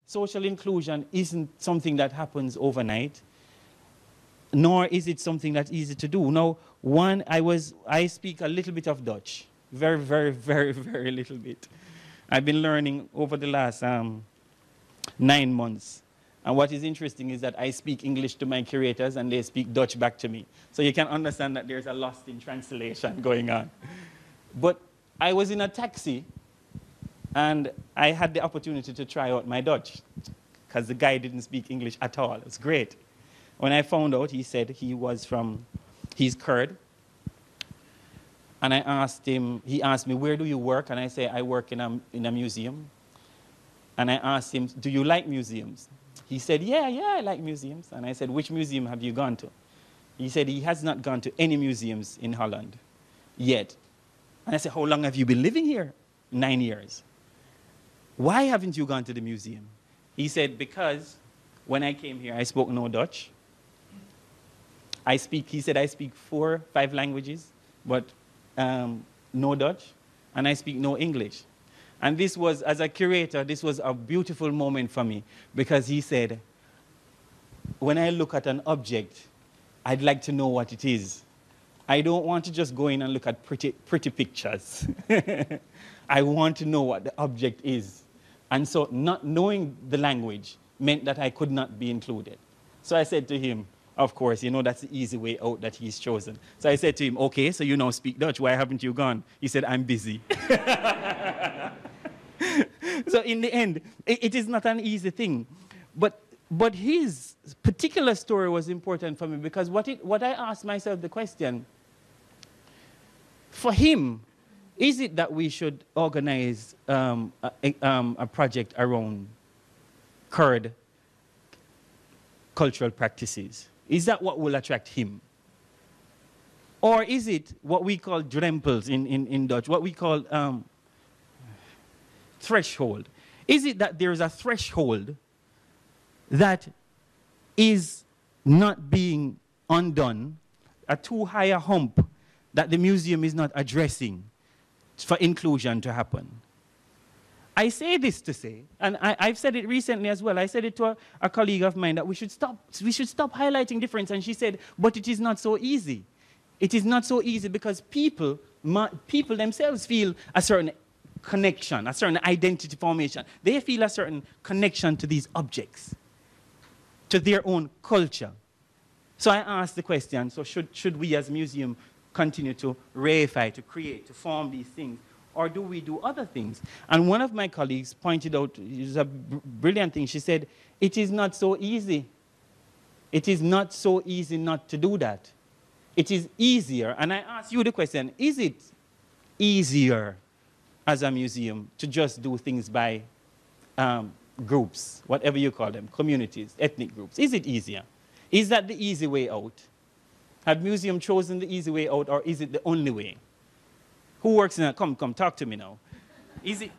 Social inclusion isn't something that happens overnight, nor is it something that's easy to do. Now, I speak a little bit of Dutch. Very, very, very, very little bit. I've been learning over the last 9 months. And what is interesting is that I speak English to my curators and they speak Dutch back to me. So you can understand that there's a lost in translation going on. But I was in a taxi and I had the opportunity to try out my Dutch because the guy didn't speak English at all. It was great. When I found out, he said he's Kurd. And I asked him, he asked me, where do you work? And I say, I work in a museum. And I asked him, do you like museums? He said, yeah, I like museums. And I said, which museum have you gone to? He said he has not gone to any museums in Holland yet. And I said, how long have you been living here? 9 years. Why haven't you gone to the museum? He said, because when I came here, I spoke no Dutch. He said, I speak 4, 5 languages, but no Dutch, and I speak no English. And this was, as a curator, this was a beautiful moment for me, because he said, when I look at an object, I'd like to know what it is. I don't want to just go in and look at pretty pictures. I want to know what the object is. And so not knowing the language meant that I could not be included. So I said to him, of course, you know, that's the easy way out that he's chosen. So I said to him, okay, so you now speak Dutch, why haven't you gone? He said, I'm busy. So in the end, it is not an easy thing. But his particular story was important for me because what I asked myself the question, for him, is it that we should organize a project around Kurd cultural practices? Is that what will attract him? Or is it what we call drempels in Dutch, what we call threshold? Is it that there is a threshold that is not being undone, a too high a hump that the museum is not addressing for inclusion to happen? I say this to say, and I've said it recently as well, I said it to a colleague of mine, that we should stop highlighting difference, and she said, but it is not so easy. It is not so easy because people themselves feel a certain connection, a certain identity formation. They feel a certain connection to these objects, to their own culture. So I asked the question, so should we as museum continue to reify, to create, to form these things, or do we do other things? And one of my colleagues pointed out, it was a brilliant thing, she said, it is not so easy. It is not so easy not to do that. It is easier, and I ask you the question, is it easier as a museum to just do things by groups, whatever you call them, communities, ethnic groups? Is it easier? Is that the easy way out? Have museums chosen the easy way out, or is it the only way? Who works in that? Come, talk to me now. Is it